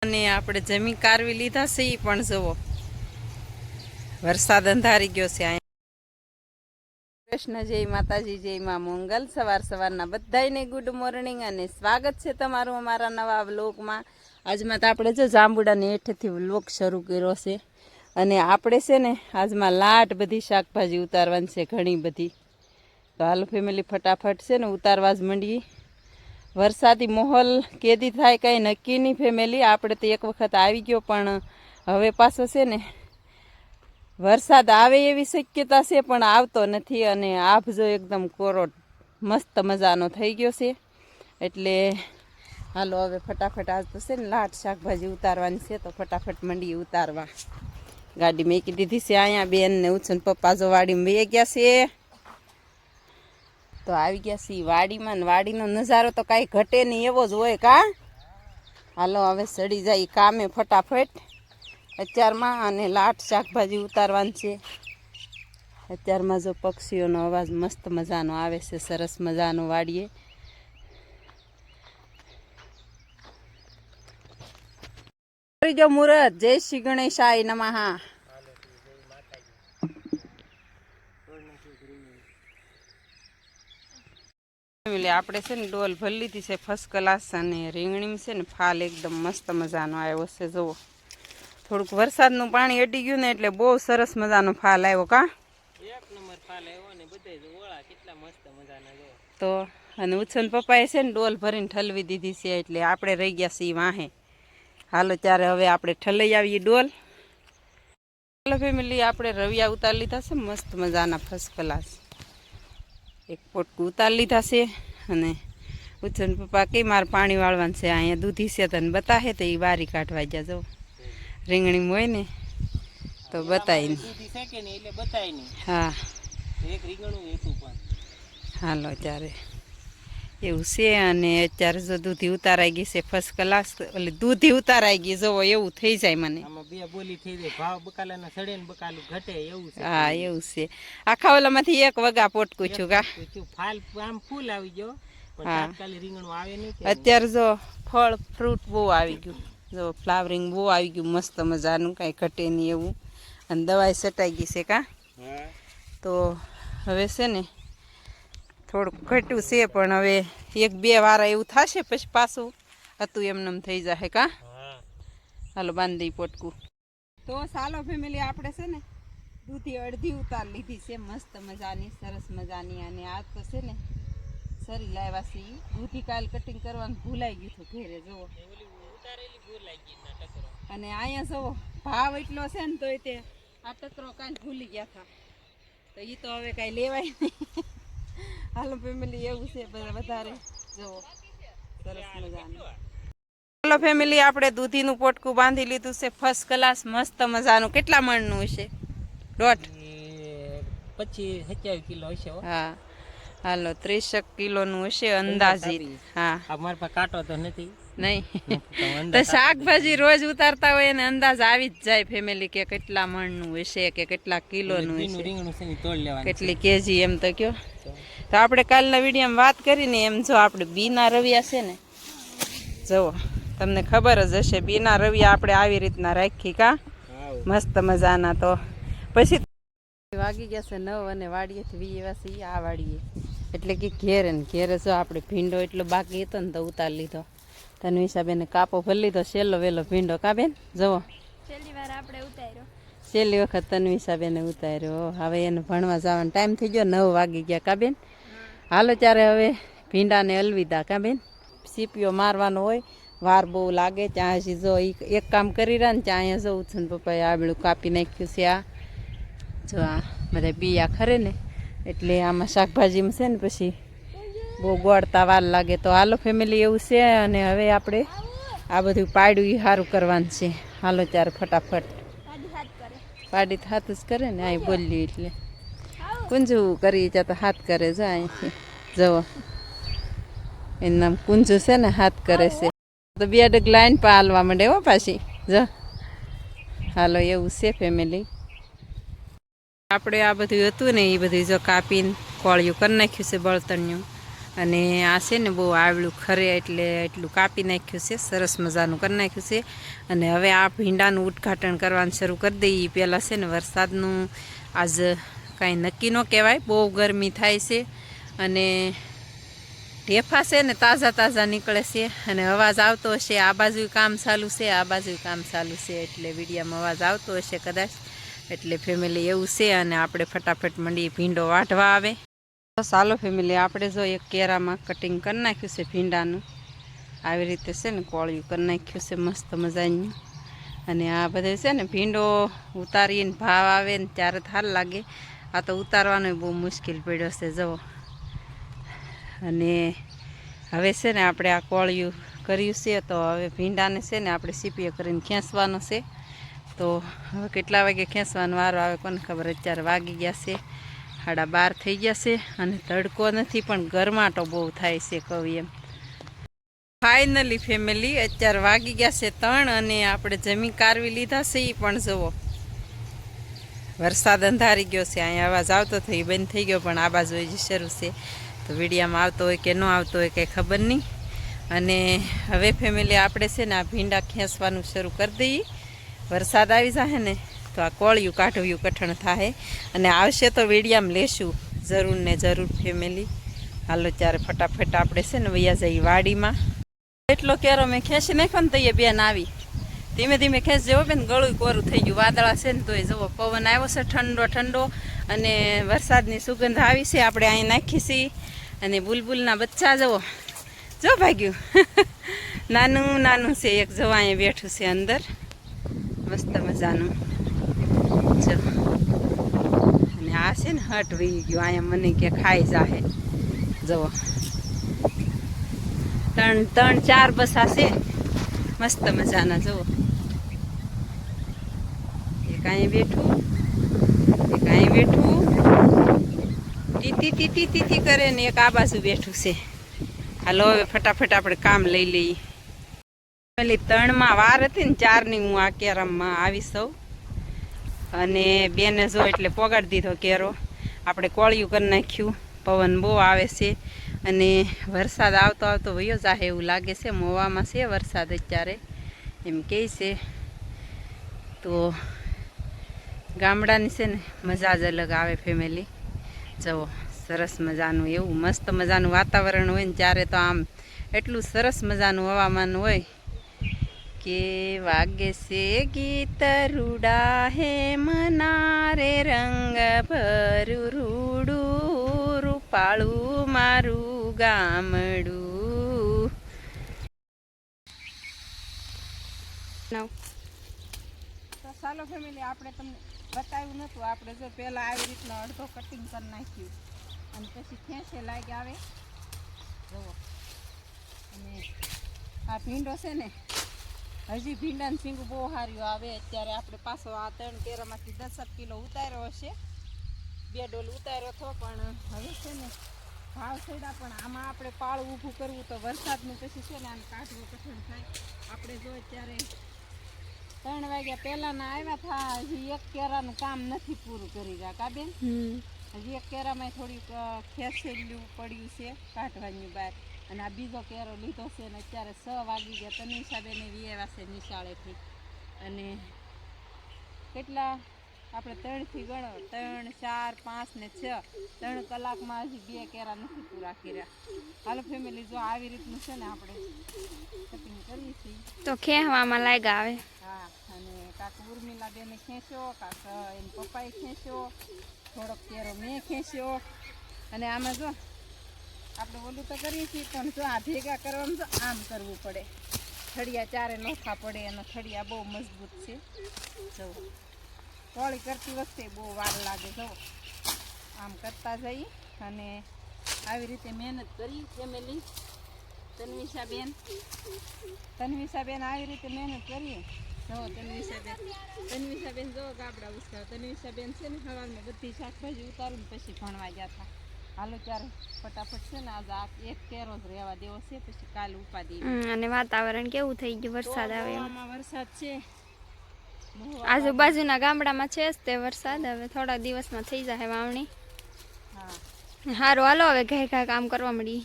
અને આપણે જમી કારવી લીધા છે ઈ પણ જુઓ વરસાદ અંધારી ગયો છે અહીંયા. કૃષ્ણ જય માતાજી જય માં મંગલ. સવારના બધાને ગુડ મોર્નિંગ અને સ્વાગત છે તમારું અમારા નવા વ્લોગમાં. આજમાં તો આપણે જો જાંબુડાની હેઠેથી વ્લોગ શરૂ કર્યો છે અને આપણે છે ને આજમાં લાટ બધી શાકભાજી ઉતારવાની છે ઘણી બધી. તો હાલો ફેમિલી ફટાફટ છે ને ઉતારવા જ માંડીએ. વરસાદી માહોલ કેદી થાય કંઈ નક્કી નહીં ફેમિલી. આપણે તો એક વખત આવી ગયો પણ હવે પાછો છે ને વરસાદ આવે એવી શક્યતા છે પણ આવતો નથી. અને આભ જો એકદમ કોરો મસ્ત મજાનો થઈ ગયો છે. એટલે હાલો હવે ફટાફટ આજ તો છે ને લાટ શાકભાજી ઉતારવાની છે તો ફટાફટ મંડીએ ઉતારવા. ગાડી મેકી દીધી છે અહીંયા. બેન ને ઉછન પપ્પા જો વાડીમાં બે ગયા છે. તો આવી ગયા છીએ વાડીમાં. વાડીનો નજારો તો કાંઈ ઘટે નહીં એવો જ હોય કા. હાલો હવે સડી જાય કામે ફટાફટ અત્યારમાં. અને લાટ શાકભાજી ઉતારવાની છે અત્યારમાં. જો પક્ષીઓનો અવાજ મસ્ત મજાનો આવે છે, સરસ મજાનો વાડીએ. જો મુરત જય શ્રી ગણેશાય નમઃ. આપણે છે ને ડોલ ભરી લીધી છે ફર્સ્ટ ક્લાસ. અને રીંગણી છે ને ફાલ એકદમ મસ્ત મજાનો આવ્યો છે. જુઓ થોડુંક વરસાદનું પાણી અડી ગયું ને એટલે બહુ સરસ મજાનો ફાલ આવ્યો કા. એક નંબર ફાલ આવ્યો ને બધાય ઓળા કેટલા મસ્ત મજાના જો. તો અને ઉછન પપ્પાએ છે ને ડોલ ભરીને ઠલવી દીધી છે એટલે આપણે રહી ગયા છીએ વાહે. હાલો ત્યારે હવે આપણે ઠલાઈ આવીએ ડોલ. હાલો ફેમિલી આપણે રવિયા ઉતારી લીધા છે મસ્ત મજાના ફર્સ્ટ ક્લાસ. એક પોટકું ઉતારી લીધા છે. અને ઉછન પપ્પા કઈ મારે પાણી વાળવાનું છે અહીંયા દૂધી છે તને બતાવે તો એ બારી કાઢવા ગયા. જો રીંગણી હોય ને તો બતાવી હા. હાલો ત્યારે એવું છે. અને અત્યારે જો દૂધી ઉતારાઈ ગઈ છે ફર્સ્ટ ક્લાસ. એટલે દૂધી ઉતારાઈ ગઈ જોવો એવું થઈ જાય મને. બે બોલી થઈ જાય ભાવ બકાલાના સડે ને બકાલું ઘટે એવું છે. હા એવું છે. આખા ઓલામાંથી એક વગા પોટકું છું કા. ફાલ આમ ફૂલ આવી ગયો પણ તાત્કાલિક રીંગણું આવે નહીં. અત્યારે જો ફળ ફ્રૂટ બહુ આવી ગયું. જો ફ્લાવરિંગ બહુ આવી ગયું મસ્ત મજાનું, કાંઈ ઘટે નહીં એવું. અને દવાઈ સટાઈ ગઈ છે કા. તો હવે છે ને થોડુંક ઘટ્યું છે પણ હવે એક બે વાર એવું થશે પછી પાછું હતું એમને થઈ જાય કા. હાલો બાંધી પોટકું. તો ચાલો ફેમિલી આપણે છે ને દૂધી અડધી ઉતાર લીધી છે મસ્ત મજાની સરસ મજાની. અને આ તો છે ને સરી લાવ્યા છે. દૂધી કાલ કટિંગ કરવાનું ભૂલાઈ ગયું હતું ઘેરે જુઓ. અને અહીંયા જુઓ ભાવ એટલો છે ને તોય તે આ ટકરો કાંઈ ભૂલી ગયા હતા. તો એ તો હવે કાંઈ લેવાય નહીં. હાલો ફેમિલી એવું છે વધારે જુઓ સરસ મજાનું. હાલો ફેમિલી આપણે દૂધીનું પોટકું બાંધી લીધું છે ફર્સ્ટ ક્લાસ મસ્ત મજાનું. કેટલા મણનું હશે? 25-27 કિલો હશે. હા હાલો 30 કિલોનું હશે અંદાજિત. હા અમારી પાસે કાંટો તો નથી નહીં તો શાકભાજી રોજ ઉતારતા હોય એને અંદાજ આવી જ જાય ફેમિલી કે કેટલા મણનું હશે કે કેટલા કિલોનું હશે, કેટલી કેજી એમ તો કયો. તો આપણે કાલના વિડીયોમાં વાત કરીને એમ જો આપણે બીના રવિયા છે ને જુઓ તમને ખબર જ હશે. બીના રવિયા આપણે આવી રીતના રાખી કા મસ્ત મજાના. તો પછી વાગી ગયા છે 9 અને વાડીએથી વીવા છે આ વાડીએ એટલે કે ઘેરે ને ઘેરે જો આપણે ભીંડો એટલો બાકી હતો ને તો ઉતારી લીધો. તને હિસાબેને કાપો ભરી લીધો છેલ્લો વેલો ભીંડો કા બેન. જુઓ છેલ્લી વખત તને હિસાબેને ઉતાર્યો. હવે એને ભણવા જવાનો ટાઈમ થઈ ગયો 9 વાગી ગયા કા બેન. હાલો ત્યારે હવે ભીંડાને અલવિદા કા બેન. સીપીઓ મારવાનો હોય વાર બહુ લાગે. ત્યાં હજી જો એક કામ કરી રહ્યા ને ત્યાં અહીંયા જવું છે ને પપ્પાએ આબળું કાપી નાખ્યું છે. આ જો આ બધા બીયા ખરે ને એટલે આમાં શાકભાજીમાં છે ને પછી બહુ ગોળતા વાર લાગે. તો હાલો ફેમિલી એવું છે. અને હવે આપણે આ બધું પાડ્યું એ સારું કરવાનું છે. હાલો ત્યારે ફટાફટ પાડી હાથ જ કરે ને અહીં બોલ્યું એટલે કુંજું કરી ત્યાં તો હાથ કરે છે. અહીંથી જવો એનું નામ કુંજુ છે ને હાથ કરે છે. તો બે ડગ લાઈન પર હાલવા માંડે હો પાછી જો. હાલો એવું છે ફેમિલી. આપણે આ બધું હતું ને એ બધું જો કાપીને કોળિયું કરી નાખ્યું છે બળતણિયું. અને આ છે ને બહુ આવડું ખરે એટલે એટલું કાપી નાખ્યું છે, સરસ મજાનું કરી નાખ્યું છે. અને હવે આ ભીંડાનું ઉદ્ઘાટન કરવાનું શરૂ કરી દઈએ. પહેલાં છે ને વરસાદનું આજ કાંઈ નક્કી ન કહેવાય, બહુ ગરમી થાય છે અને ઢેફા છે ને તાજા તાજા નીકળે છે અને અવાજ આવતો હશે. આ બાજુ કામ ચાલુ છે, આ બાજુ કામ ચાલુ છે, એટલે વિડીયામાં અવાજ આવતો હશે કદાચ. એટલે ફેમિલી એવું છે અને આપણે ફટાફટ મંડી ભીંડો વાઢવા આવે. ચાલો ફેમિલી, આપણે જો એક કેરામાં કટિંગ કરી નાખ્યું છે ભીંડાનું. આવી રીતે છે ને કોળિયું કરી નાખ્યું છે મસ્ત મજાનું. અને આ બધે છે ને ભીંડો ઉતારીને ભાવ આવે ને ત્યારે થાર લાગે. આ તો ઉતારવાનો બહુ મુશ્કેલ પડ્યો છે જવો. અને હવે છે ને આપણે આ કોળિયું કર્યું છે, તો હવે ભીંડાને છે ને આપણે સીપીએ કરીને ખેંચવાનો છે. તો હવે કેટલા વાગે ખેંચવાનો વારો આવે કોને ખબર. અત્યારે વાગી ગયા છે 12:30 થઈ ગયા છે અને તડકો નથી પણ ગરમાટો બહુ થાય છે કહું એમ. ફાઇનલી ફેમિલી અત્યારે વાગી ગયા છે 3 અને આપણે જમી કારવી લીધા છે. એ પણ જુઓ વરસાદ અંધારી ગયો છે. અહીંયા અવાજ આવતો થઈ બંધ થઈ ગયો, પણ આ બાજુ હજી શરૂ છે. તો વિડીયામાં આવતો હોય કે ન આવતો હોય કંઈ ખબર નહીં. અને હવે ફેમિલી આપણે છે ને આ ભીંડા ખેંચવાનું શરૂ કરી દઈએ. વરસાદ આવી જાય ને તો આ કોળિયું કાઢવ્યું કઠણ થાય અને આવશે તો વિડીયામાં લેશું જરૂર ને જરૂર ફેમિલી. હાલો ત્યારે ફટાફટ આપણે છે ને વૈયા જઈએ વાડીમાં. એટલો કેરો મેં ખેંચી નાખ્યો ને તો એ બેન આવી ધીમે ધીમે ખેંચ જેવો બેન, ગળું કોરું થઈ ગયું. વાદળા છે ને તો એ જવો પવન આવ્યો છે ઠંડો ઠંડો અને વરસાદની સુગંધ આવી છે. આપણે અહીં નાખી છીએ અને બુલબુલના બચ્ચા જવો જો ભાગ્યું નાનું નાનું છે એક, જવા અહીંયા બેઠું છે અંદર મસ્ત મજાનું. જો અને આ છે ને હટ વહી ગયું અહીંયા, મને કે ખાઈ જાહે. જવો 3-4 બસા છે મસ્ત મજાના. જુઓ એક અહીં બેઠું, એક અહીં બેઠું ટીટી ટીટી ટીટી કરે ને એક આ બાજુ બેઠું છે. હાલો હવે ફટાફટ આપણે કામ લઈ લઈએ. પેલી 3માં વાર હતી ને 4ની હું આ કેરમમાં આવી સૌ અને બેને જો એટલે પોગાડી દીધો કેરો. આપણે કોળિયું કરી નાખ્યું. પવન બહુ આવે છે અને વરસાદ આવતો આવતો વયો જાહે એવું લાગે છે. મોવામાં છે વરસાદ અત્યારે એમ કહે છે. તો ગામડાની છે ને મજા જ અલગ આવે ફેમિલી. જુઓ સરસ મજાનું એવું મસ્ત મજાનું વાતાવરણ હોય ને ત્યારે તો આમ એટલું સરસ મજાનું હવામાન હોય કે વાગે છે ગીત રૂડા હે મનારે રંગ ભરું રૂડું રૂપાળું મારું ગામડું. તો ચાલો ફેમિલી, આપણે તમને બતાવ્યું નહોતું. આપણે જો પહેલાં આવી રીતના અડધો કટિંગ કરી નાખ્યું અને પછી ખેંચે લાગે આવે જુઓ. અને આ ભીંડો છે ને હજી ભીંડાનું શીંગું બહુ સારું આવે. અત્યારે આપણે પાછો આ 3 કેરામાંથી 10 કિલો ઉતાર્યો હશે. 2 ડોલ ઉતાર્યો હતો પણ હવે છે ને ભાવ થયા. પણ આમાં આપણે પાળું ઊભું કરવું તો વરસાદનું પછી છે ને આને કાઢવું કઠણ થાય. આપણે જો અત્યારે 3 વાગ્યા પહેલાંના આવ્યા હતા. હજી 1 કેરાનું કામ નથી પૂરું કરી રહ્યા કા બેન. હજી 1 કેરામાં થોડીક ખેંચેલું પડ્યું છે કાઢવાની બહાર. અને આ બીજો કેરો લીધો છે ને અત્યારે 6 વાગી ગયા. તનિષાબેને વિયેવા છે નિશાળેથી. અને કેટલા આપણે 3થી ગણો 3, 4, 5 ને 6 3 કલાકમાં હજી 2 કેરા નથી પૂરા કર્યા. હાલો ફેમિલી, જો આવી રીતનું છે ને આપણે કટિંગ કરીએ છીએ તો ખેંચવામાં લાગ્યા આવે. હા, અને કાક ઉર્મિલા બેને ખેંચ્યો, કાક એને પપ્પાએ ખેંચ્યો, થોડોક કેરો મેં ખેંચ્યો. અને આમાં જો આપણે ઓલું તો કરીએ છીએ પણ જો આ ભેગા કરવામાં તો આમ કરવું પડે. થળિયા ચારે નોખા પડે અને થળિયા બહુ મજબૂત છે. જો કોળી કરતી વખતે બહુ વાર લાગે. જો આમ કરતા જઈએ અને આવી રીતે મહેનત કરી ફેમિલી. તન્વિષાબેન આવી રીતે મહેનત કરીએ. જો તન્વિષાબેન જો ગાબડા ઉસકા. તન્વિષાબેન છે ને સવારમાં બધી શાકભાજી ઉતારીને પછી ભણવા ગયા હતા. હાલો ત્યારે ફટાફટ છે ને આજે આ 1 કેરો જ રહેવા દેવો છે, પછી કાલે ઉપાડી. અને વાતાવરણ કેવું થઈ ગયું, વરસાદ આવે એમ. વરસાદ છે આજુબાજુના ગામડામાં છે જ તે વરસાદ. હવે થોડા દિવસમાં થઈ જાય વાવણી. હા સારું હાલો હવે ઘરે કામ કરવા મળી.